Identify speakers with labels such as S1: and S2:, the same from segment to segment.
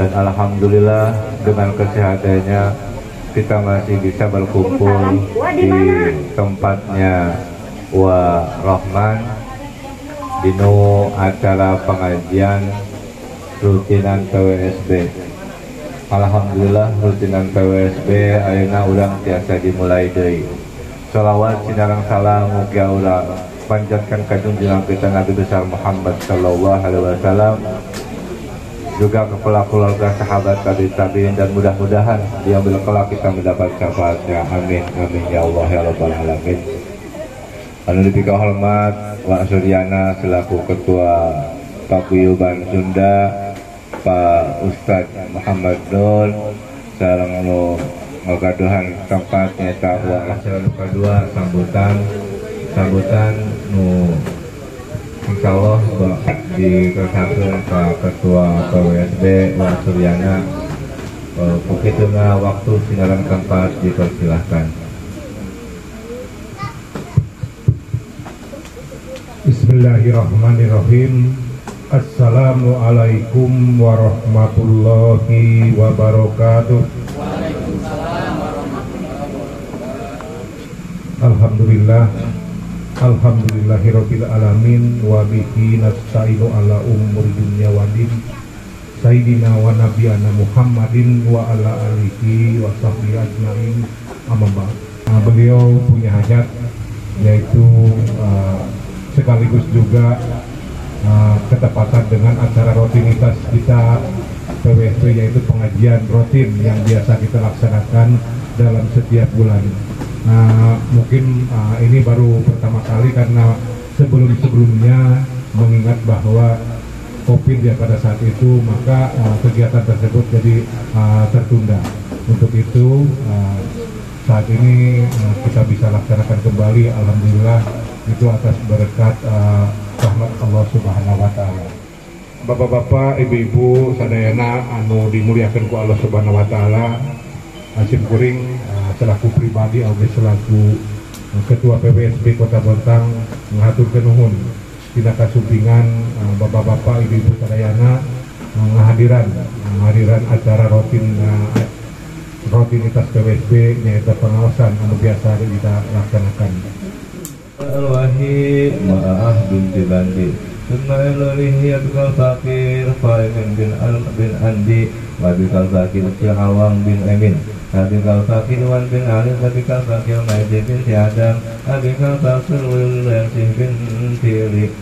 S1: Dan alhamdulillah dengan kesehatannya kita masih bisa berkumpul di tempatnya Wa Rahman dino acara pengajian rutinan PWSB. Alhamdulillah rutinan PWSB ayeuna urang tiasa dimulai deui. Shalawat sinareng salam mugia urang panjatkan ka junjungan kita Nabi besar Muhammad sallallahu alaihi wasallam, juga kepala keluarga sahabat tabi'in, dan mudah-mudahan diambil kelak kita mendapat syafaatnya. Amin amin ya Allah ya rabbal alamin. Anu dipika hormat Wak Suryana selaku ketua Paguyuban Sunda, Pak Ustadz Muhammad Nur sareng anu ngagaduhan tempat nyata uang acara kedua sambutan nu insyaallah dikersakakeun ka ketua PWSB Wak Suryana. Pukituna waktu sinaran tempat dipersilahkan.
S2: Bismillahirrahmanirrahim. Assalamualaikum warahmatullahi wabarakatuh. Alhamdulillah, alhamdulillahirabbil alamin, wa bihi nasta'inu ala umuri dunya waddin. Sayyidina wa nabiyana Muhammadin wa ala alihi wa sahbihi ajmain. Amma ba'd. Beliau punya hajat, yaitu sekaligus juga ketepatan dengan acara rutinitas kita PWSB, yaitu pengajian rutin yang biasa kita laksanakan dalam setiap bulan. Mungkin ini baru pertama kali karena sebelum-sebelumnya mengingat bahwa COVID ya pada saat itu, maka kegiatan tersebut jadi tertunda. Untuk itu saat ini kita bisa laksanakan kembali, alhamdulillah, itu atas berkat rahmat Allah Subhanahu wa taala. Bapak-bapak, ibu-ibu sadayana anu dimuliakeun ku Allah Subhanahu wa taala, Hasim kuring selaku pribadi atau selaku ketua PWSB Kota Bontang ngaturkeun nuhun tina kasumpingan bapak-bapak, ibu-ibu sadayana ngahadiran acara rutinitas PWSB nyaeta pengawasan anu biasa kita laksanakan.
S1: Al-Wahid ma'ah binti Bandi Sunna ilalihi abikal fakir Faimin bin Andi Wabikal fakir Syahawang bin Emin Abikal fakir Wan bin Ali Abikal fakir Maidi bin Adam Abikal fakir Wilansih bin Tili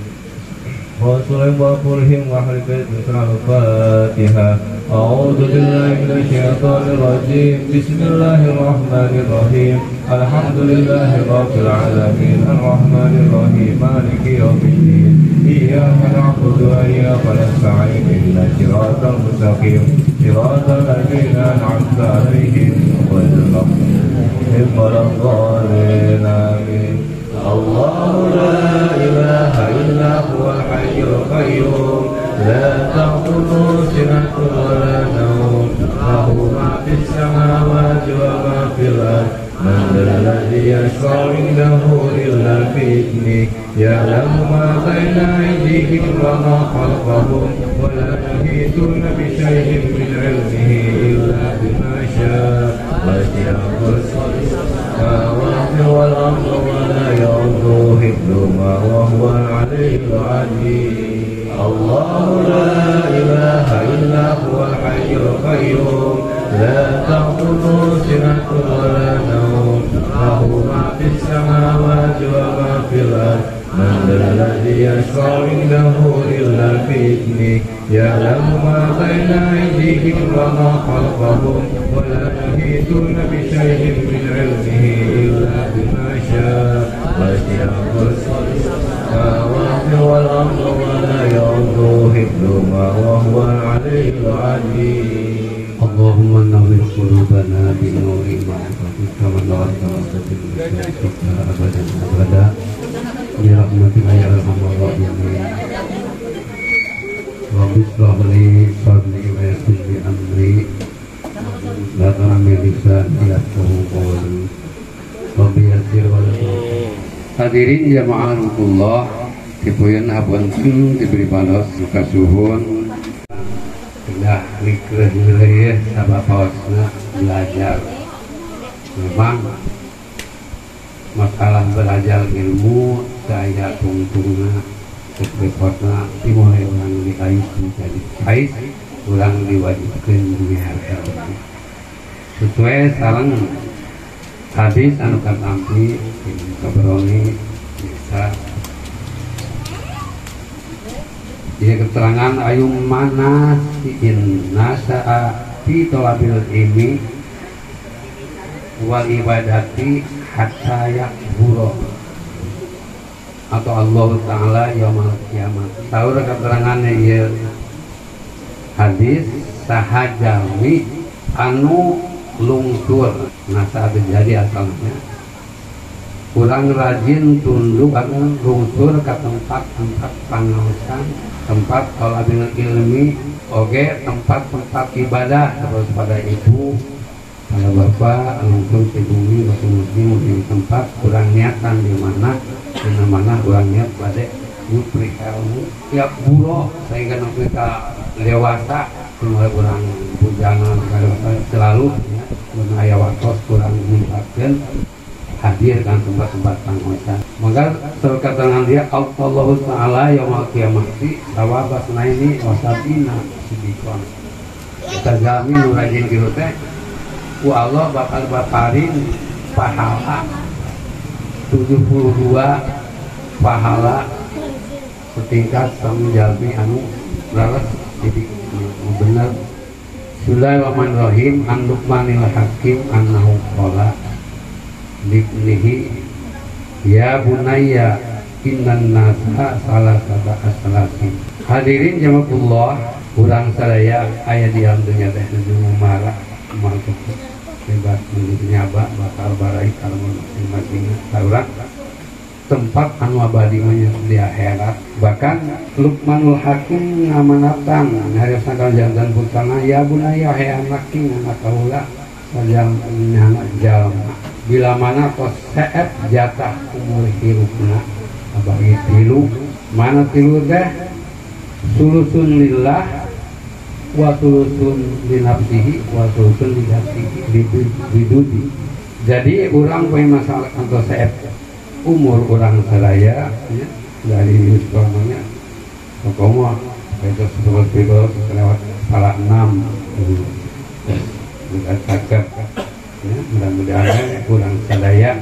S1: Rasulullah wa kulhim wa haribait bin Al-Fatihah. A'udhu billahi minasyaitonir rajim. Bismillahirrahmanirrahim. Alhamdulillahi rabbil alamin. Ar-Rahmanir Rahim. Maliki yaumiddin. Iyyaka na'budu wa iyyaka nasta'in. Ihdinas siratal mustaqim. Siratal ladzina an'amta 'alaihim ghairil maghdubi 'alaihim. Amin. Allahu la ilaha illa huwal hayyul qayyum. La ta'khudhuhu sinatun wa la nawm. Lahu ma fis samawati wa ma fil ardh. Man dzalladzi yashfa'u 'indahu illa bi'idhnihi. Ya'lamu ma baina aydihim wa ma khalfahum. Wa la yuhituna bi shay'in min 'ilmihi illa bima sha'a. Wasi'a kursiyuhu as-samawati wal arda wa la ya'uduhu hifdhuhuma wa huwal 'aliyyul 'azim. Allahu la ilaha illa huwal hayyul qayyum. La ta'khudhuhu sinatun wa la nawm. Lahu ma fis samawati wa ma fil ardh. Man dzalladzi yashfa'u 'indahu illa bi'idhnihi. Ya'lamu ma baina aydihim wa ma khalfahum. Wa la yuhituna bi shay'in min 'ilmihi illa bima sha'a. Wasi'a kursiyuhu as-samawati wal arda wa la ya'uduhu hifdhuhuma wa huwal 'aliyyul 'azim.
S3: Allahumma nawwir qulubana bi nuri ma'rifatika wa nawwir qalbana abadan abada bi rahmatika ya arhamar rahimin. Rabbi shrah li sadri wa yassir li amri la ta'mil lisani yafqahu qawli. Rabbi yassir wa la tu'assir. Hadirin jamaah rukullah, dipuyeun hapunten diberi panos kasuhun. Nah, mikir sabab pausna belajar. Memang makalah belajar ilmu saya tungtungna repotna dimulai orang dikait menjadi kait orang diwajibkan menyiar ilmu sesuai sarang hadis anu katampi kabaroni bisa dia keterangan ayu mana in nasa'a fi talabil ilmi wal ibadati hatta yakbura atau Allah Ta'ala yaumul kiamat. Tahu keterangannya ya hadis sahajami anu lungtur nasa terjadi asalnya kurang rajin tunduk akan lungtur ke tempat-tempat pengawasan tempat talabil ilmi oke tempat-tempat ibadah terus pada ibu pada bapak lungtur di bumi waktu muslim di tempat kurang niatan di mana kurang niat pada nyupri ilmu tiap buruh sehingga kita dewasa mulai kurang bujangan selalu menaya waktu kurang menempatkan hadir kan tempat-tempat pengawasan maka terkatakan dia Allah Ta'ala yaumul kiamati sawabasna ini wasabina sidikon kita jamin nurajin gitu teh ku Allah bakal baparin pahala 72 pahala setingkat sama jalmi anu laras jadi benar. Bismillahirrahmanirrahim. An Luqmanil Hakim annahu qala libnihi ya bunayya innan nasa salasata asalasin. Hadirin jamaahullah, kurang sadaya aya di alam dunya teh nu marah masuk bebas menuju nyaba bakal barai kalau masing-masing saurang tempat anu abadi di akhirat. Bahkan Luqmanul Hakim ngamanatan harus nakal jantan putana ya bunaya he anak king anak kaula sajam anak jalma bila mana tos seet jatah umur hirupna abadi tilu mana tilu teh sulusun lillah wa sulusun linafsihi wa sulusun linafsihi bidudi. Jadi orang punya masalah atau seet umur orang sadaya ya, dari sekolahnya pokoknya itu seperti itu lewat salah 6 bukan cakap ya, mudah-mudahan kurang sadaya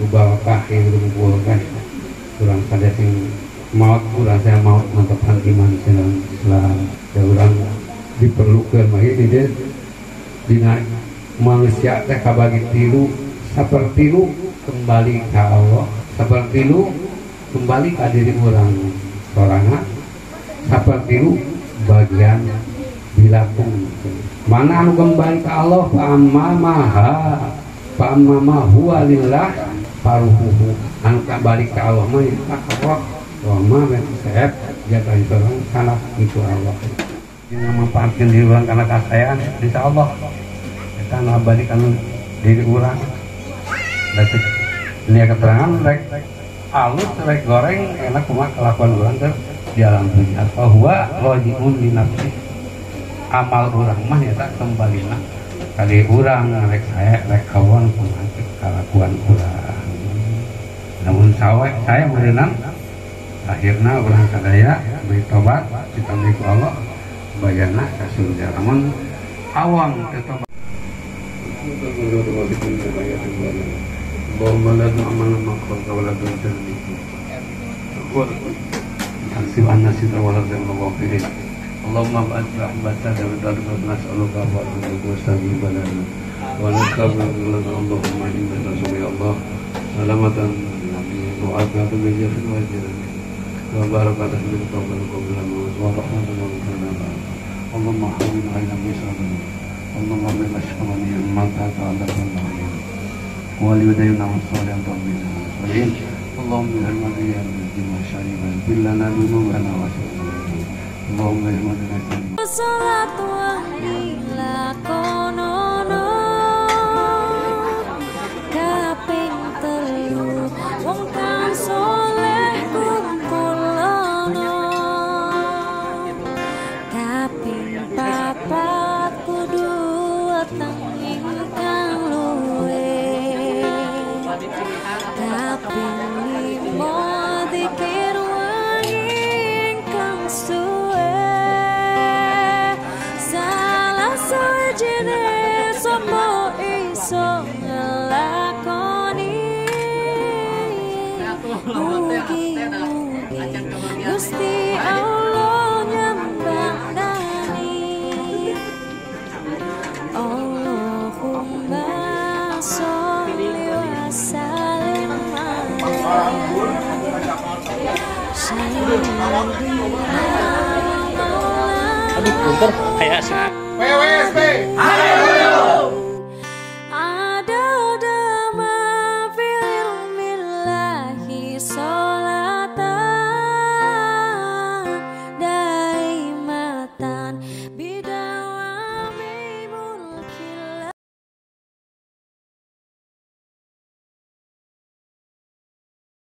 S3: ubah kahir mengumpulkan kurang sadaya yang maut kurang saya maut mantapkan iman Islam ya orang diperlukan makanya dia dina manusia teh kabagi tilu seperti lu kembali ke Allah seperti lu kembali ke diri orang sorangan seperti lu bagian bilakung mana anu kembali ke Allah fa'amma huwa lillah faruhuhu anu kembali ke Allah mah ya Allah wa ma sehat jatah orang salah itu Allah yang memanfaatkan diri orang karena kasayaan insya Allah kita anu abadi kanu diri orang ini keterangan rek alus rek goreng enak cuma kelakuan orang ke di alam dunia bahwa rojiun di nafsi amal orang mah ya tak kembali nak kali orang rek saya rek kawan pengakit kelakuan orang namun saya berenang akhirnya orang sadaya bertobat kita milik Allah bayana ke surga namun awang tetap Allahumma la nu'amana maqalta wa la tunjani Aqul Hansib anna sitra wa la zamna wafirin Allahumma ba'ad rahmatah dan darga nas'aluka fa'adun wa sabi balana wa nakabir lana Allahumma inna nasuli Allah salamatan mu'afiyatan bijafin wa jirani wa barakatan bin qabal qablan wa rahmatan wa rahmatan Allahumma hawin ayna misradan Allahumma bin ashkamani al-mata ta'ala wa وليدينا والصالح ربنا والصالحين اللهم اجعلنا يا مسلم شريفا اغفر لنا ذنوبنا وسوءنا اللهم اجعلنا صلاة وحيلا konono kaping telu wong kang soleh kumpulono kaping papat
S4: Aduh, punter kayak sih.
S5: WWSB.